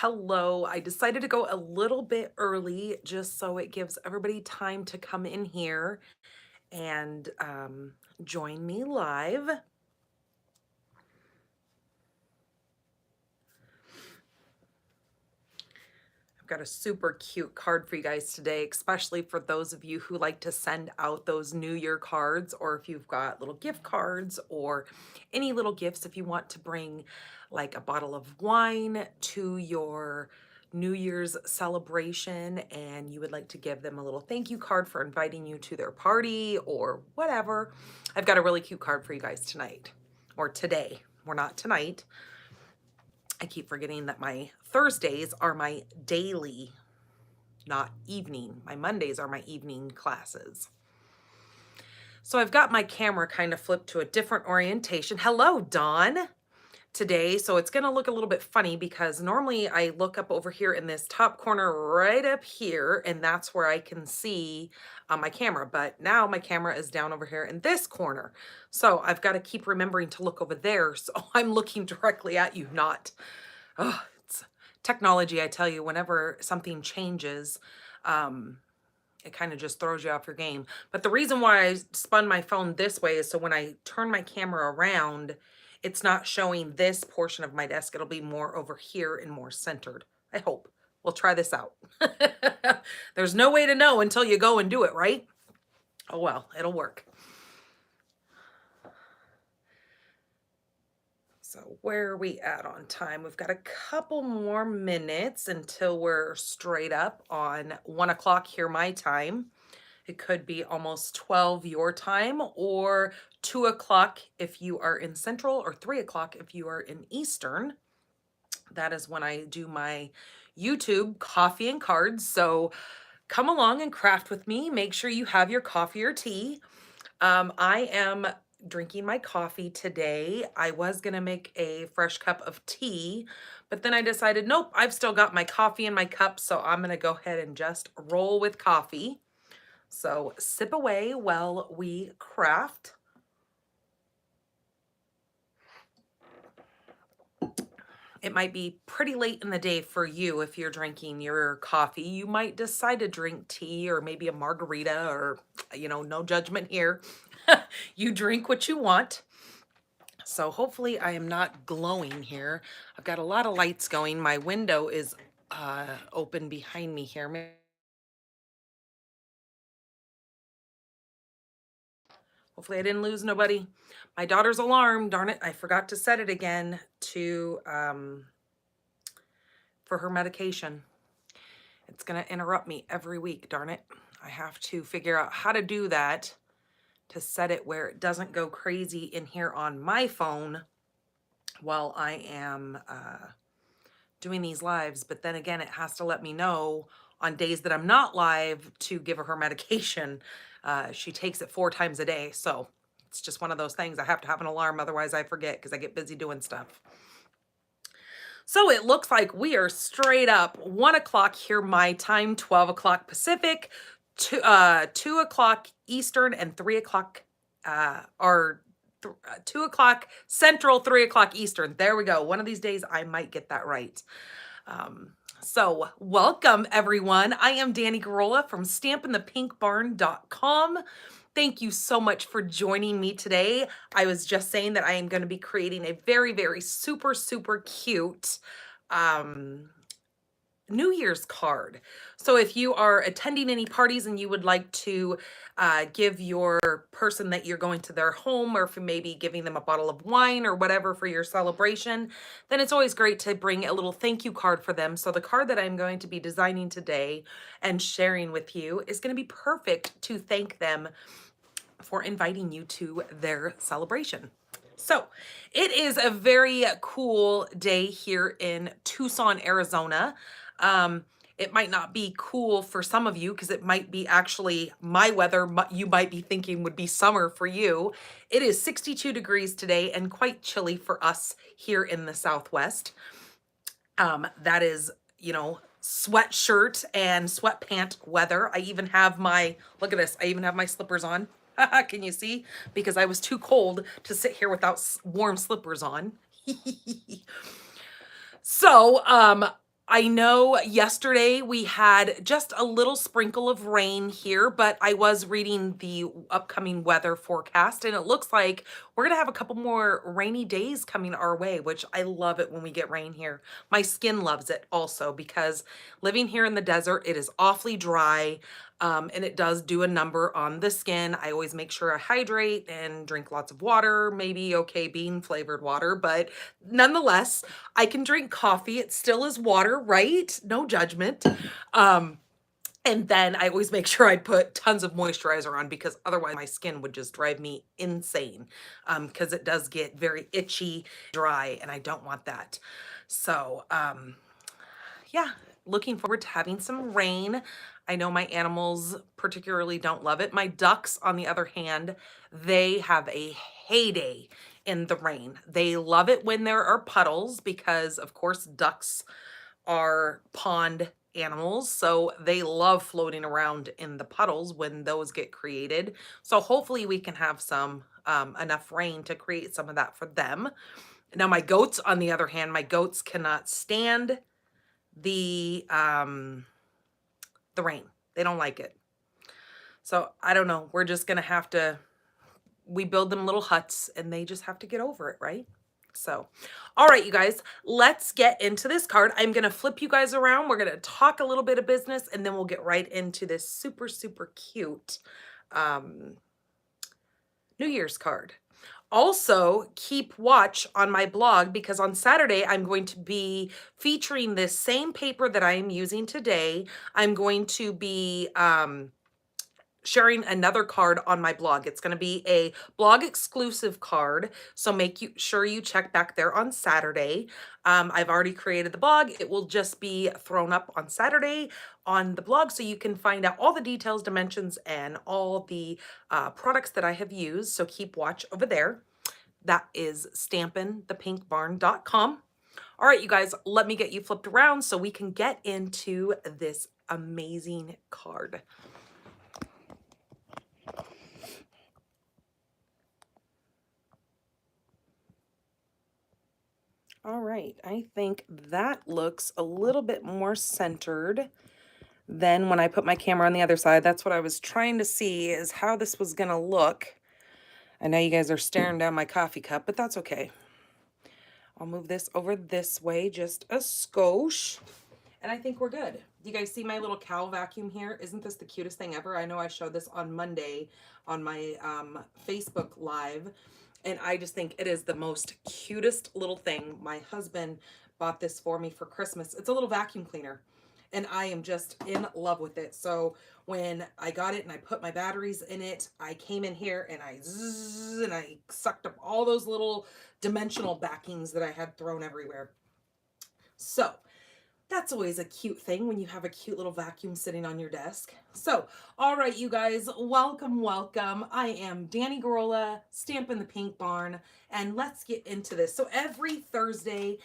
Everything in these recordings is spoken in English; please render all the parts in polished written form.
Hello. I decided to go a little bit early just so it gives everybody time to come in here and join me live. I've got a super cute card for you guys today, especially for those of you who like to send out those New Year cards, or if you've got little gift cards or any little gifts, if you want to bring like a bottle of wine to your New Year's celebration and you would like to give them a little thank you card for inviting you to their party or whatever. I've got a really cute card for you guys tonight or today. We're not tonight. I keep forgetting that my Thursdays are my daily, not evening. My Mondays are my evening classes. So I've got my camera kind of flipped to a different orientation. Hello, Dawn. Today, so it's going to look a little bit funny because normally I look up over here in this top corner right up here, and that's where I can see my camera, but now my camera is down over here in this corner. So I've got to keep remembering to look over there, so I'm looking directly at you, not, oh, it's technology. I tell you, whenever something changes, it kind of just throws you off your game. But the reason why I spun my phone this way is so when I turn my camera around, it's not showing this portion of my desk. It'll be more over here and more centered. I hope. We'll try this out. There's no way to know until you go and do it, right? Oh well, it'll work. So where are we at on time? We've got a couple more minutes until we're straight up on 1 o'clock here my time. It could be almost 12 your time, or 2 o'clock if you are in Central, or 3 o'clock if you are in Eastern. That is when I do my YouTube coffee and cards. So come along and craft with me. Make sure you have your coffee or tea. I am drinking my coffee today. I was going to make a fresh cup of tea, but then I decided, nope, I've still got my coffee in my cup, so I'm going to go ahead and just roll with coffee. So sip away while we craft. It might be pretty late in the day for you if you're drinking your coffee. You might decide to drink tea or maybe a margarita or, no judgment here. You drink what you want. So hopefully I am not glowing here. I've got a lot of lights going. My window is open behind me here. Hopefully I didn't lose nobody. My daughter's alarm, darn it, I forgot to set it again to for her medication. It's gonna interrupt me every week, darn it. I have to figure out how to do that to set it where it doesn't go crazy in here on my phone while I am doing these lives. But then again, it has to let me know on days that I'm not live to give her medication. She takes it 4 times a day. So it's just one of those things. I have to have an alarm. Otherwise I forget because I get busy doing stuff. So it looks like we are straight up 1 o'clock here my time, 12 o'clock Pacific, 2 o'clock Eastern, and 3 o'clock 2 o'clock Central, 3 o'clock Eastern. There we go. One of these days I might get that right. So welcome everyone. I am Danny Garola from stampinthepinkbarn.com. Thank you so much for joining me today. I was just saying that I am going to be creating a very, very super, super cute New Year's card. So if you are attending any parties and you would like to give your person that you're going to their home, or for maybe giving them a bottle of wine or whatever for your celebration, then it's always great to bring a little thank you card for them. So the card that I'm going to be designing today and sharing with you is going to be perfect to thank them for inviting you to their celebration. So it is a very cool day here in Tucson, Arizona. It might not be cool for some of you because it might be actually my weather you might be thinking would be summer for you. It is 62 degrees today and quite chilly for us here in the Southwest. That is, sweatshirt and sweatpant weather. I even have my, look at this, I even have my slippers on. Can you see? Because I was too cold to sit here without warm slippers on. So, I know yesterday we had just a little sprinkle of rain here, but I was reading the upcoming weather forecast and it looks like we're going to have a couple more rainy days coming our way, which I love it when we get rain here. My skin loves it also because living here in the desert, it is awfully dry. And it does do a number on the skin. I always make sure I hydrate and drink lots of water, maybe okay, bean flavored water, but nonetheless, I can drink coffee. It still is water, right? No judgment. Um, and then I always make sure I put tons of moisturizer on because otherwise my skin would just drive me insane. Because it does get very itchy, dry, and I don't want that. So, yeah, looking forward to having some rain. I know my animals particularly don't love it. My ducks, on the other hand, they have a heyday in the rain. They love it when there are puddles because, of course, ducks are pond animals, so they love floating around in the puddles when those get created. So hopefully we can have some enough rain to create some of that for them. Now my goats, on the other hand, my goats cannot stand the rain. They don't like it. So I don't know. We're just gonna have to, we build them little huts and they just have to get over it, right? So, all right, you guys, let's get into this card. I'm gonna flip you guys around. We're gonna talk a little bit of business and then we'll get right into this super, super cute New Year's card. Also, keep watch on my blog because on Saturday, I'm going to be featuring this same paper that I am using today. I'm going to be sharing another card on my blog. It's going to be a blog exclusive card. So sure you check back there on Saturday. I've already created the blog. It will just be thrown up on Saturday on the blog so you can find out all the details, dimensions, and all the products that I have used. So keep watch over there. That is stampinthepinkbarn.com. All right, you guys, let me get you flipped around so we can get into this amazing card. All right, I think that looks a little bit more centered than when I put my camera on the other side. That's what I was trying to see, is how this was gonna look. I know you guys are staring down my coffee cup, but that's okay. I'll move this over this way just a skosh, and I think we're good. Do you guys see my little cow vacuum here? Isn't this the cutest thing ever? I know I showed this on Monday on my Facebook Live, and I just think it is the most cutest little thing. My husband bought this for me for Christmas. It's a little vacuum cleaner, and I am just in love with it. So when I got it and I put my batteries in it, I came in here and I zzz, and I sucked up all those little dimensional backings that I had thrown everywhere. So that's always a cute thing when you have a cute little vacuum sitting on your desk. So, all right, you guys, welcome, welcome. I am Danny Garola, Stampin' the Pink Barn, and let's get into this. So every Thursday,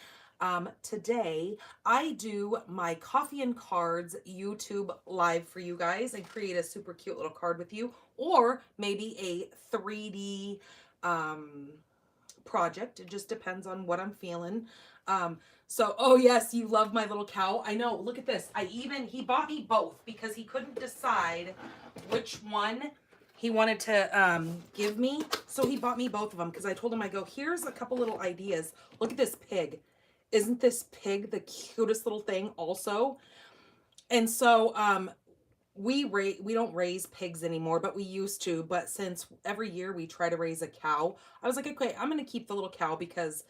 today, I do my Coffee and Cards YouTube live for you guys and create a super cute little card with you, or maybe a 3D project. It just depends on what I'm feeling. So, oh yes, you love my little cow. I know, look at this. He bought me both because he couldn't decide which one he wanted to give me. So he bought me both of them because I told him, I go, here's a couple little ideas. Look at this pig. Isn't this pig the cutest little thing also? And so we don't raise pigs anymore, but we used to. But since every year we try to raise a cow, I was like, okay, I'm going to keep the little cow because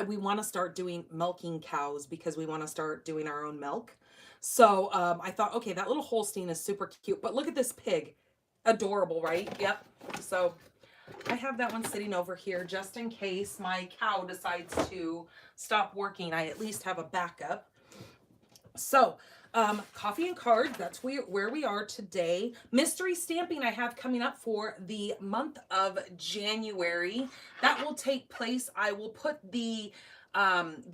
we want to start doing milking cows because we want to start doing our own milk. So I thought, okay, that little Holstein is super cute, but look at this pig. Adorable, right? Yep. So I have that one sitting over here just in case my cow decides to stop working. I at least have a backup. So Coffee and Cards, that's where we are today. Mystery stamping I have coming up for the month of January. That will take place. I will put the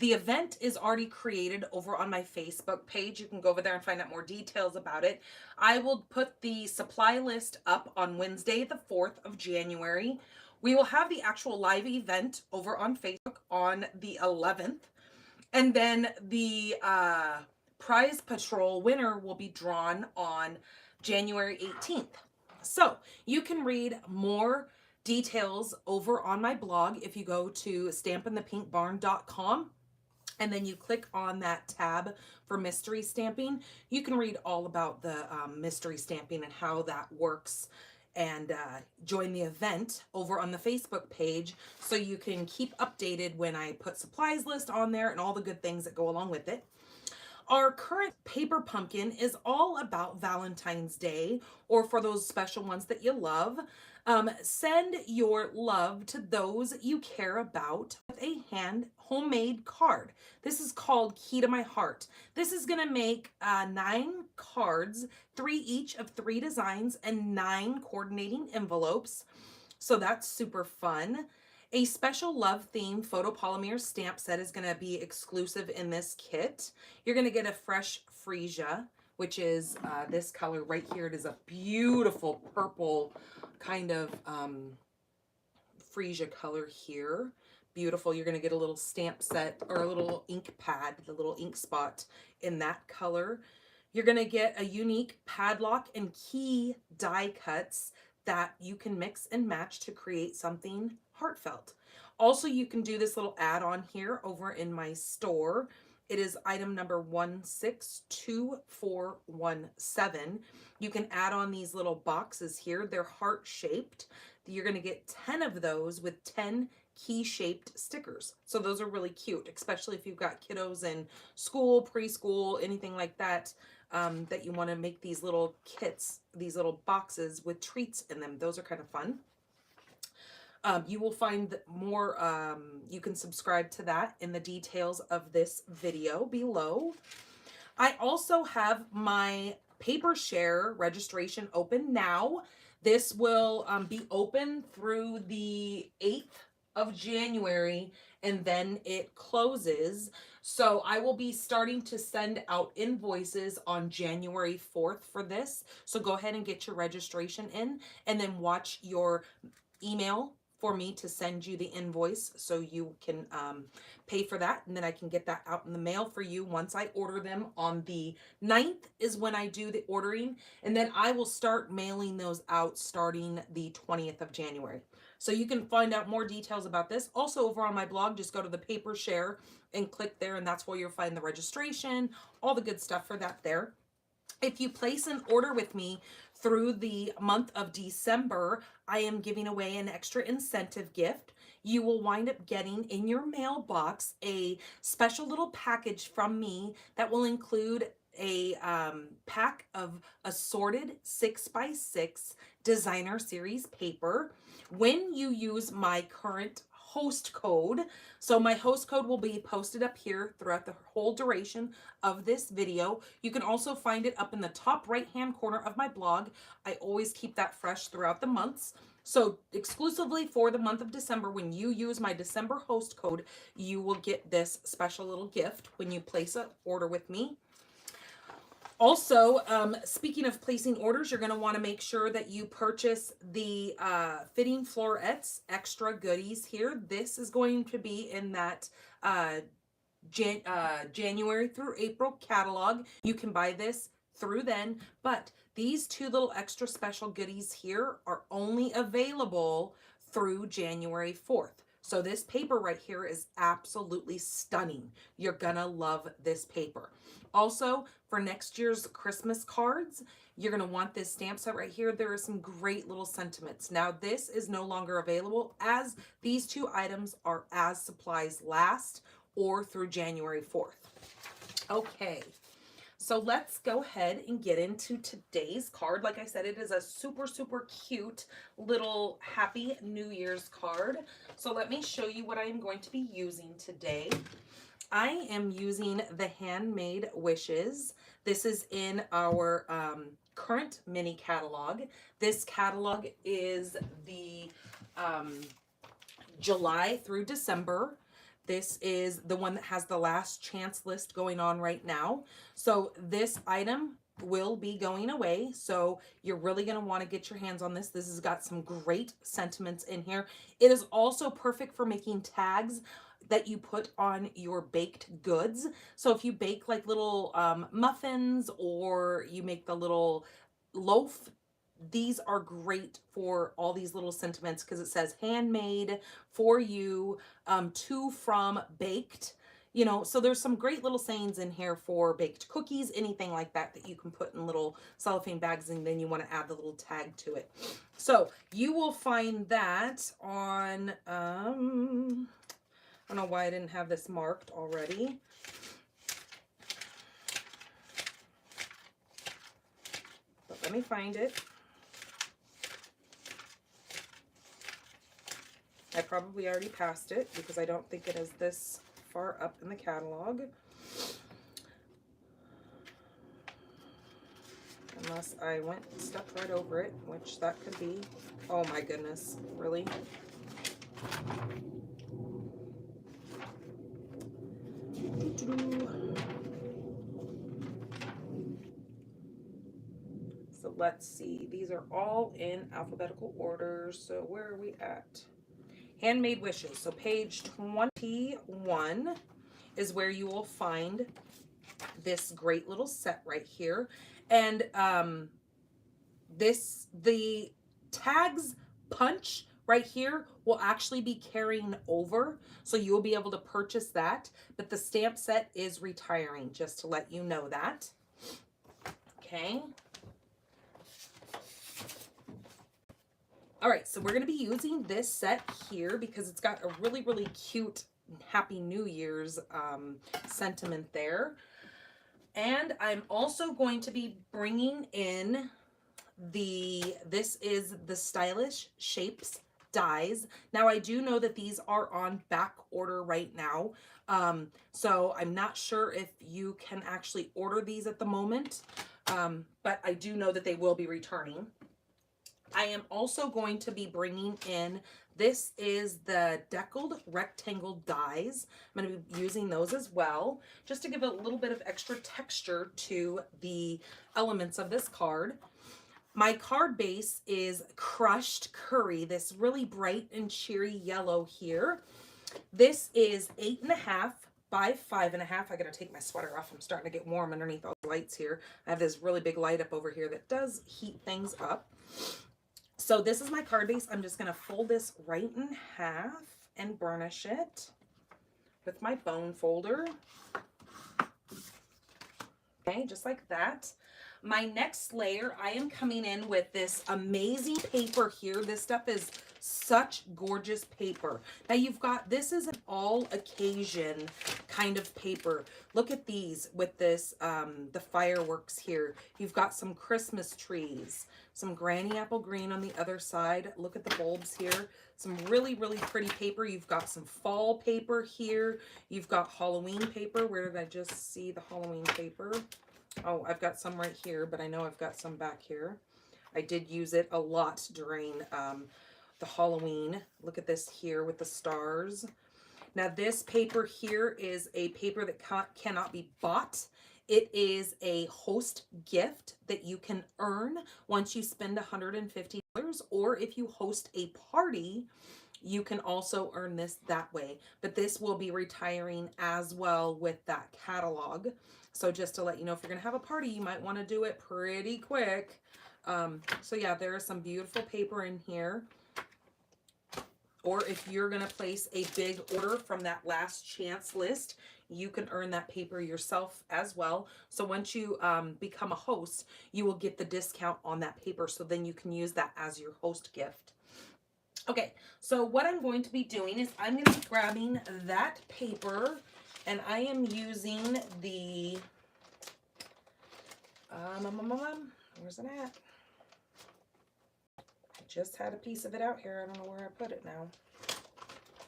event is already created over on my Facebook page. You can go over there and find out more details about it. I will put the supply list up on Wednesday, the 4th of January. We will have the actual live event over on Facebook on the 11th. And then the prize patrol winner will be drawn on January 18th. So you can read more details over on my blog if you go to stampinthepinkbarn.com and then you click on that tab for mystery stamping. You can read all about the mystery stamping and how that works, and join the event over on the Facebook page so you can keep updated when I put supplies list on there and all the good things that go along with it. Our current paper pumpkin is all about Valentine's Day, or for those special ones that you love. Send your love to those you care about with a hand homemade card. This is called Key to My Heart. This is going to make 9 cards, 3 each of 3 designs, and 9 coordinating envelopes. So that's super fun. A special love themed photopolymer stamp set is going to be exclusive in this kit. You're going to get a fresh freesia, which is this color right here. It is a beautiful purple kind of freesia color here. Beautiful. You're going to get a little stamp set or a little ink pad, the little ink spot in that color. You're going to get a unique padlock and key die cuts that you can mix and match to create something heartfelt. Also, you can do this little add-on here over in my store. It is item number 162417. You can add on these little boxes here. They're heart-shaped. You're going to get 10 of those with 10 key-shaped stickers. So those are really cute, especially if you've got kiddos in school, preschool, anything like that. That you want to make these little kits, these little boxes with treats in them. Those are kind of fun. You will find more, you can subscribe to that in the details of this video below. I also have my paper share registration open now. This will be open through the 8th of January, and then it closes. So I will be starting to send out invoices on January 4th for this. So go ahead and get your registration in, and then watch your email for me to send you the invoice so you can pay for that, and then I can get that out in the mail for you once I order them. On the 9th is when I do the ordering, and then I will start mailing those out starting the 20th of January. So you can find out more details about this also over on my blog. Just go to the paper share and click there, and that's where you'll find the registration, all the good stuff for that there. If you place an order with me through the month of December, I am giving away an extra incentive gift. You will wind up getting in your mailbox a special little package from me that will include a pack of assorted 6x6 designer series paper when you use my current host code. So my host code will be posted up here throughout the whole duration of this video. You can also find it up in the top right hand corner of my blog. I always keep that fresh throughout the months. So exclusively for the month of December, when you use my December host code, you will get this special little gift when you place an order with me. Also, speaking of placing orders, you're going to want to make sure that you purchase the fitting florettes extra goodies here. This is going to be in that January through April catalog. You can buy this through then, but these 2 little extra special goodies here are only available through January 4th. So this paper right here is absolutely stunning. You're gonna love this paper. Also, for next year's Christmas cards, you're gonna want this stamp set right here. There are some great little sentiments. Now, this is no longer available, as these 2 items are as supplies last or through January 4th. Okay. So let's go ahead and get into today's card. Like I said, it is a super, super cute little Happy New Year's card. So let me show you what I am going to be using today. I am using the Handmade Wishes. This is in our current mini catalog. This catalog is the July through December. This is the one that has the last chance list going on right now. So this item will be going away. So you're really going to want to get your hands on this. This has got some great sentiments in here. It is also perfect for making tags. that you put on your baked goods. So if you bake like little muffins, or you make the little loaf, these are great for all these little sentiments, because it says handmade for you, to, from, baked. You know, so there's some great little sayings in here for baked cookies, anything like that that you can put in little cellophane bags, and then you want to add the little tag to it. So you will find that on I don't know why I didn't have this marked already. But let me find it. I probably already passed it because I don't think it is this far up in the catalog. Unless I stepped right over it, which that could be. Oh my goodness, really? So let's see, these are all in alphabetical order. So where are we at? Handmade Wishes. So page 21 is where you will find this great little set right here. And the tags punch right here will actually be carrying over, so you'll be able to purchase that. But the stamp set is retiring, just to let you know that. Okay. All right, so we're going to be using this set here because it's got a really, really cute Happy New Year's sentiment there. And I'm also going to be bringing in this is the Stylish Shapes dies. Now I do know that these are on back order right now. So I'm not sure if you can actually order these at the moment. But I do know that they will be returning. I am also going to be bringing in, this is the deckled rectangle dies. I'm going to be using those as well, just to give a little bit of extra texture to the elements of this card. My card base is Crushed Curry, this really bright and cheery yellow here. This is 8.5 by 5.5. I gotta take my sweater off. I'm starting to get warm underneath all the lights here. I have this really big light up over here that does heat things up. So this is my card base. I'm just going to fold this right in half and burnish it with my bone folder. Okay, just like that. My next layer, I am coming in with this amazing paper here. This stuff is such gorgeous paper. Now you've got, this is an all occasion kind of paper. Look at these with this, the fireworks here. You've got some Christmas trees, some granny apple green on the other side. Look at the bulbs here. Some really, really pretty paper. You've got some fall paper here. You've got Halloween paper. Where did I just see the Halloween paper? Oh, I've got some right here, but I know I've got some back here. I did use it a lot during the Halloween. Look at this here with the stars. Now this paper here is a paper that cannot be bought. It is a host gift that you can earn once you spend $150, or if you host a party, you can also earn this that way. But this will be retiring as well with that catalog. So just to let you know, if you're going to have a party, you might want to do it pretty quick. So yeah, there is some beautiful paper in here. Or if you're going to place a big order from that last chance list, you can earn that paper yourself as well. So once you become a host, you will get the discount on that paper. So then you can use that as your host gift. Okay, so what I'm going to be doing is I'm going to be grabbing that paper, and I am using the, where's it at? I just had a piece of it out here. I don't know where I put it now.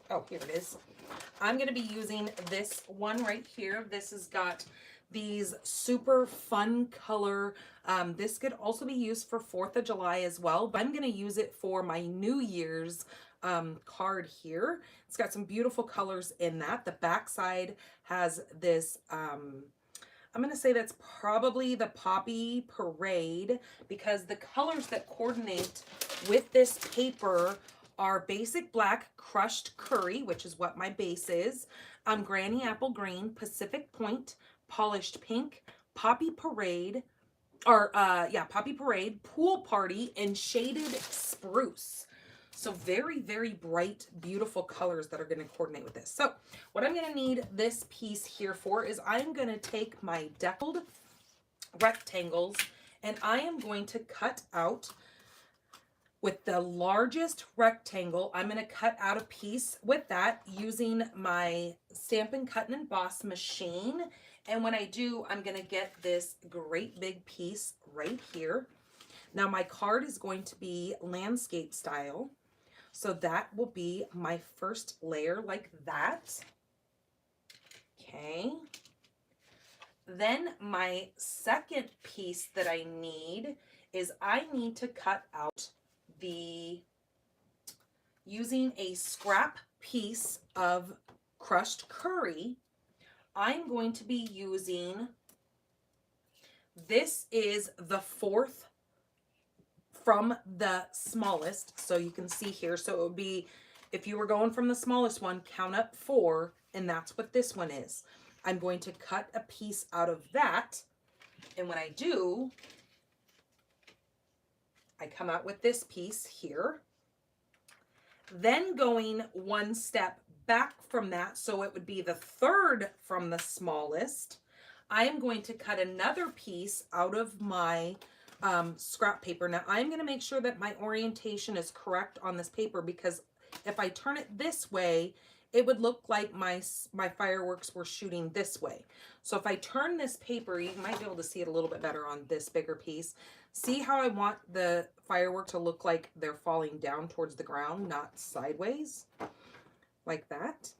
Oh, here it is. I'm going to be using this one right here. This has got these super fun color. This could also be used for 4th of July as well, but I'm going to use it for my New Year's card here. It's got some beautiful colors in that. The back side has this, I'm going to say that's probably the Poppy Parade, because the colors that coordinate with this paper are Basic Black Crushed Curry, which is what my base is, Granny Apple Green, Pacific Point, Polished Pink, Poppy Parade, Poppy Parade, Pool Party, and Shaded Spruce. So very, very bright, beautiful colors that are going to coordinate with this. So what I'm going to need this piece here for is I'm going to take my deckled rectangles and I am going to cut out with the largest rectangle. I'm going to cut out a piece with that using my Stampin' Cut and Emboss machine. And when I do, I'm going to get this great big piece right here. Now my card is going to be landscape style. So that will be my first layer like that. Okay. Then my second piece that I need is I need to cut out using a scrap piece of crushed curry. I'm going to be using, this is the 4th from the smallest, so you can see here. So it would be, if you were going from the smallest one, count up 4, and that's what this one is. I'm going to cut a piece out of that, and when I do, I come out with this piece here. Then going one step back from that, so it would be the 3rd from the smallest, I am going to cut another piece out of my scrap paper. Now I'm going to make sure that my orientation is correct on this paper, because if I turn it this way, it would look like my fireworks were shooting this way. So if I turn this paper, you might be able to see it a little bit better on this bigger piece. See how I want the firework to look like they're falling down towards the ground, not sideways, like that.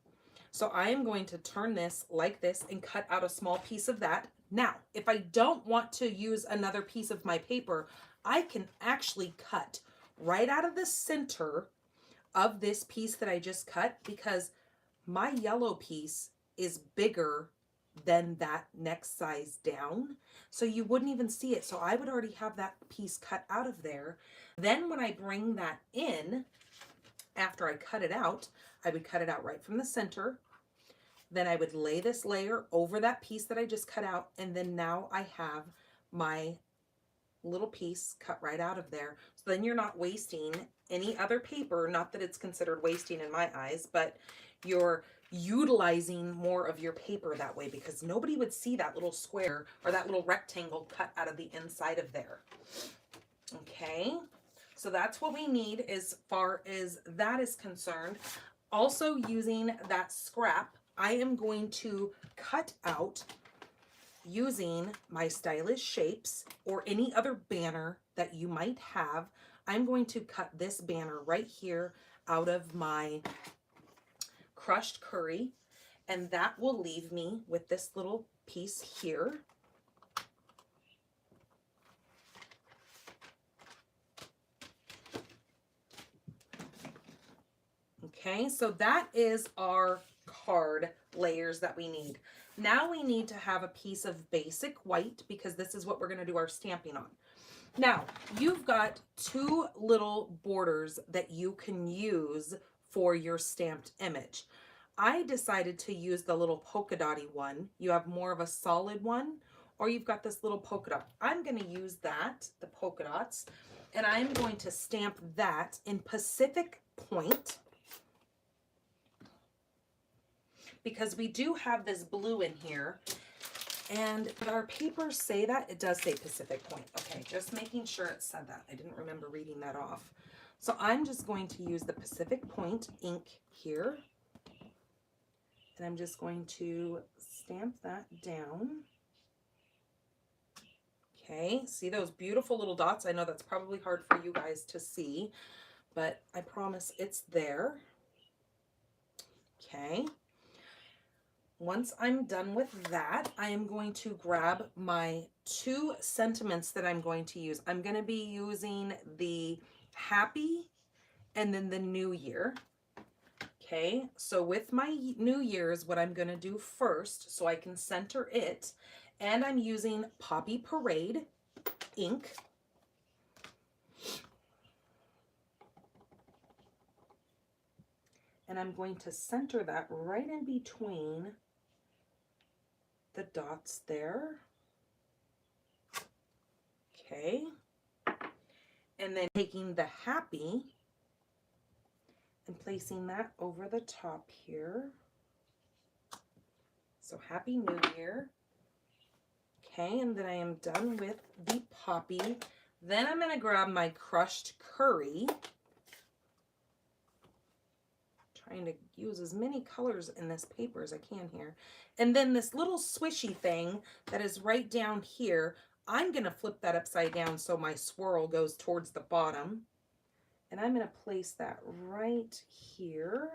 So I am going to turn this like this and cut out a small piece of that. Now, if I don't want to use another piece of my paper, I can actually cut right out of the center of this piece that I just cut, because my yellow piece is bigger than that next size down. So you wouldn't even see it. So I would already have that piece cut out of there. Then when I bring that in, after I cut it out, I would cut it out right from the center. Then I would lay this layer over that piece that I just cut out. And then now I have my little piece cut right out of there. So then you're not wasting any other paper. Not that it's considered wasting in my eyes, but you're utilizing more of your paper that way, because nobody would see that little square or that little rectangle cut out of the inside of there. Okay, so that's what we need as far as that is concerned. Also, using that scrap, I am going to cut out, using my Stylish Shapes or any other banner that you might have. I'm going to cut this banner right here out of my crushed curry, and that will leave me with this little piece here. Okay, so that is our card layers that we need. Now we need to have a piece of basic white, because this is what we're going to do our stamping on. Now, you've got 2 little borders that you can use for your stamped image. I decided to use the little polka dotty one. You have more of a solid one, or you've got this little polka dot. I'm going to use that, the polka dots, and I'm going to stamp that in Pacific Point, because we do have this blue in here. And did our papers say that? It does say Pacific Point. Okay, just making sure it said that. I didn't remember reading that off. So I'm just going to use the Pacific Point ink here. And I'm just going to stamp that down. Okay, see those beautiful little dots? I know that's probably hard for you guys to see, but I promise it's there. Okay. Once I'm done with that, I am going to grab my 2 sentiments that I'm going to use. I'm going to be using the Happy and then the New Year. Okay, so with my New Year's, what I'm going to do first, so I can center it, and I'm using Poppy Parade ink. And I'm going to center that right in between the dots there. Okay. And then taking the happy and placing that over the top here. So Happy New Year. Okay, and then I am done with the poppy. Then I'm going to grab my crushed curry. Trying to use as many colors in this paper as I can here. And then this little swishy thing that is right down here, I'm going to flip that upside down so my swirl goes towards the bottom. And I'm going to place that right here.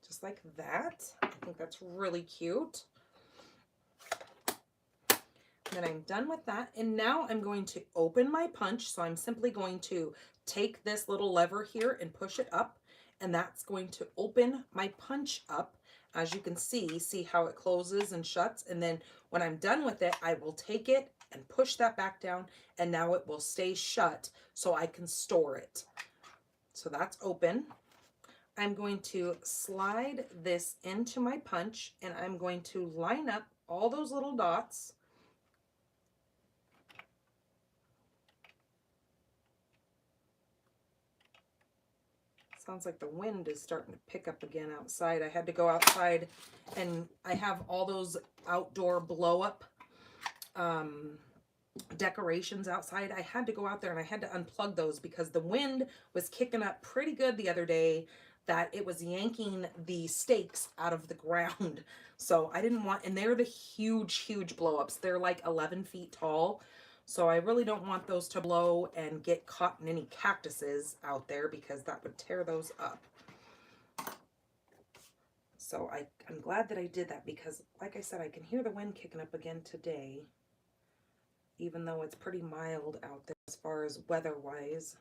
Just like that. I think that's really cute. Then I'm done with that. And now I'm going to open my punch. So I'm simply going to take this little lever here and push it up. And that's going to open my punch up. As you can see how it closes and shuts. And then when I'm done with it, I will take it and push that back down. And now it will stay shut so I can store it. So that's open. I'm going to slide this into my punch and I'm going to line up all those little dots. Sounds like the wind is starting to pick up again outside. I had to go outside and I have all those outdoor blow up decorations outside. I had to go out there and I had to unplug those because the wind was kicking up pretty good the other day, that it was yanking the stakes out of the ground. So I didn't want, and they're the huge blow ups. They're like 11 feet tall. So I really don't want those to blow and get caught in any cactuses out there because that would tear those up. So I'm glad that I did that because, like I said, I can hear the wind kicking up again today, even though it's pretty mild out there as far as weather-wise.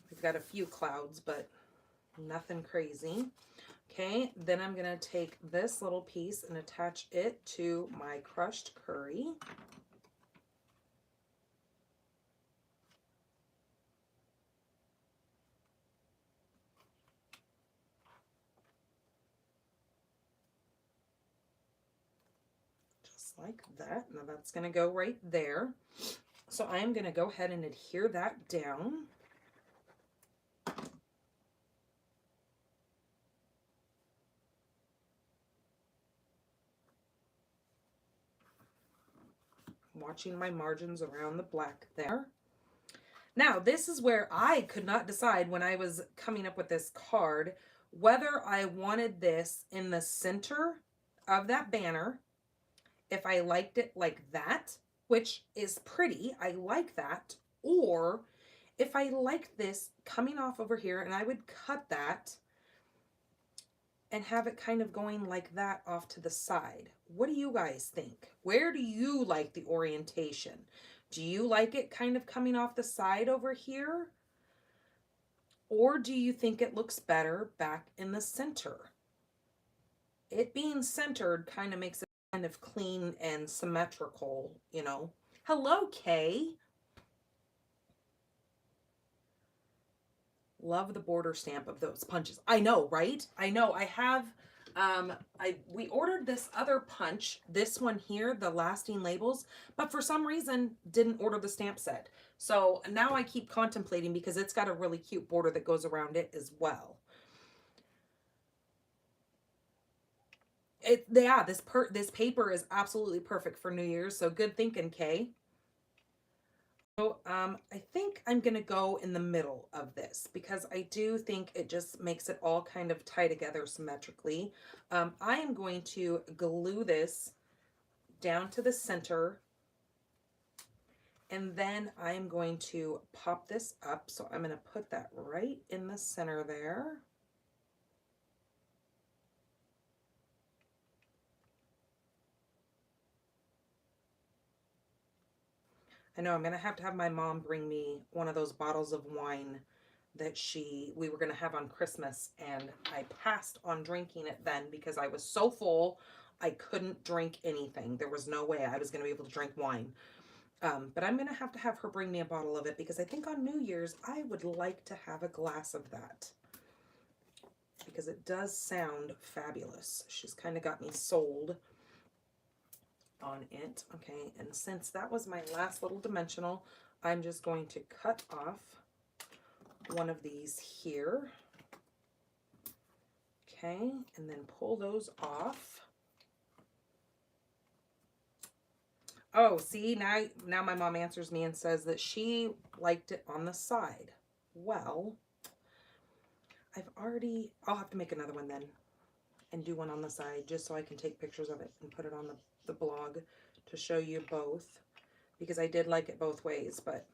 We've got a few clouds, but nothing crazy. Okay, then I'm going to take this little piece and attach it to my crushed curry. Like that. Now that's going to go right there. So I am going to go ahead and adhere that down. Watching my margins around the black there. Now this is where I could not decide when I was coming up with this card whether I wanted this in the center of that banner, if I liked it like that, which is pretty, I like that, or if I liked this coming off over here and I would cut that and have it kind of going like that off to the side. What do you guys think? Where do you like the orientation? Do you like it kind of coming off the side over here? Or do you think it looks better back in the center? It being centered kind of makes it kind of clean and symmetrical, you know. Hello, Kay. Love the border stamp of those punches. I know, right? I know. I have, we ordered this other punch, this one here, the lasting labels, but for some reason didn't order the stamp set. So now I keep contemplating because it's got a really cute border that goes around it as well. Yeah, this paper is absolutely perfect for New Year's. So good thinking, Kay. So I think I'm going to go in the middle of this because I do think it just makes it all kind of tie together symmetrically. I am going to glue this down to the center, and then I'm going to pop this up. So I'm going to put that right in the center there. I know I'm going to have my mom bring me one of those bottles of wine that we were going to have on Christmas, and I passed on drinking it then because I was so full I couldn't drink anything. There was no way I was going to be able to drink wine. But I'm going to have her bring me a bottle of it because I think on New Year's I would like to have a glass of that because it does sound fabulous. She's kind of got me sold on it. Okay, and since that was my last little dimensional, I'm just going to cut off one of these here. Okay, and then pull those off. Oh, see, now my mom answers me and says that she liked it on the side. Well, I'll have to make another one then and do one on the side just so I can take pictures of it and put it on the blog to show you both because I did like it both ways. But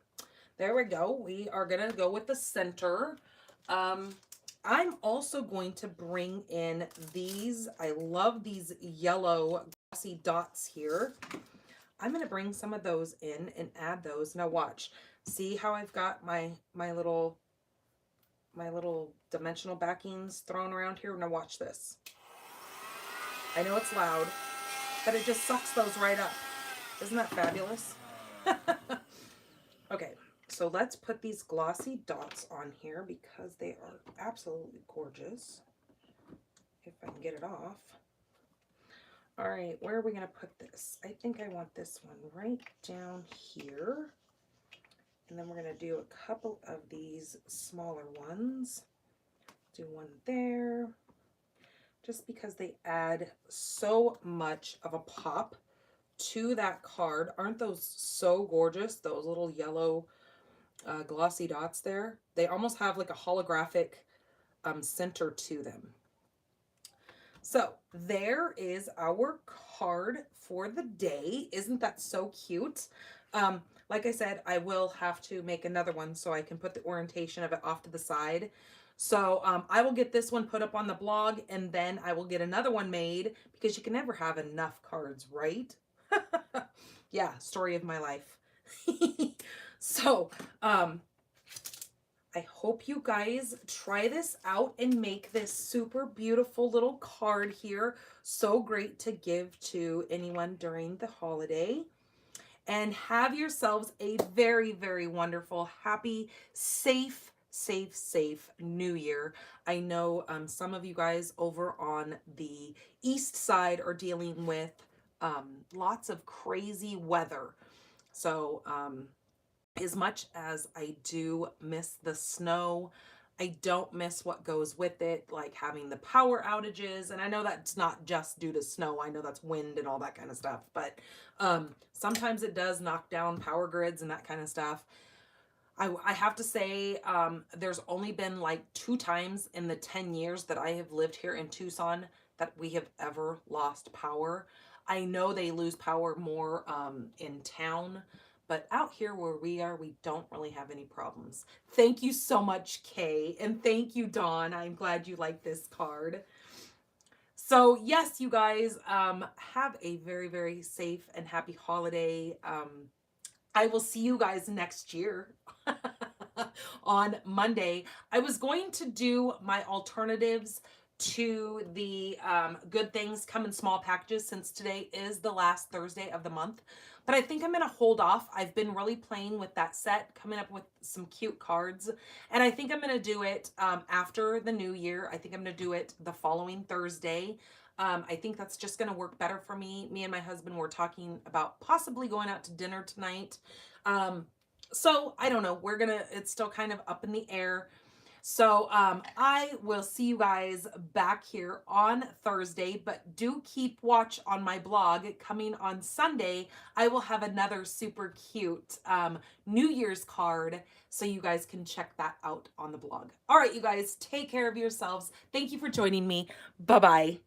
there we go. We are going to go with the center. I'm also going to bring in these. I love these yellow glossy dots here. I'm going to bring some of those in and add those. Now watch. See how I've got my little dimensional backings thrown around here? Now watch this. I know it's loud, but it just sucks those right up. Isn't that fabulous? Okay, so let's put these glossy dots on here because they are absolutely gorgeous. If I can get it off. All right, where are we going to put this? I think I want this one right down here. And then we're going to do a couple of these smaller ones. Do one there. Just because they add so much of a pop to that card. Aren't those so gorgeous? Those little yellow glossy dots there. They almost have like a holographic center to them. So there is our card for the day. Isn't that so cute? Like I said, I will have to make another one so I can put the orientation of it off to the side. So I will get this one put up on the blog and then I will get another one made because you can never have enough cards, right? Yeah, story of my life. So, I hope you guys try this out and make this super beautiful little card here. So great to give to anyone during the holiday. And have yourselves a very, very wonderful, happy, safe New Year. I know some of you guys over on the east side are dealing with lots of crazy weather. So, as much as I do miss the snow, I don't miss what goes with it, like having the power outages. And I know that's not just due to snow. I know that's wind and all that kind of stuff. But sometimes it does knock down power grids and that kind of stuff. I have to say, there's only been like 2 times in the 10 years that I have lived here in Tucson that we have ever lost power. I know they lose power more in town, but out here where we are, we don't really have any problems. Thank you so much, Kay, and thank you, Dawn. I'm glad you like this card. So yes, you guys, have a very, very safe and happy holiday. I will see you guys next year on Monday. I was going to do my alternatives to the good things come in small packages since today is the last Thursday of the month. But I think I'm going to hold off. I've been really playing with that set, coming up with some cute cards. And I think I'm going to do it after the new year. I think I'm going to do it the following Thursday. I think that's just going to work better for me. Me and my husband were talking about possibly going out to dinner tonight. So I don't know. It's still kind of up in the air. So I will see you guys back here on Thursday, but do keep watch on my blog. Coming on Sunday, I will have another super cute New Year's card, so you guys can check that out on the blog. All right, you guys, take care of yourselves. Thank you for joining me. Bye-bye.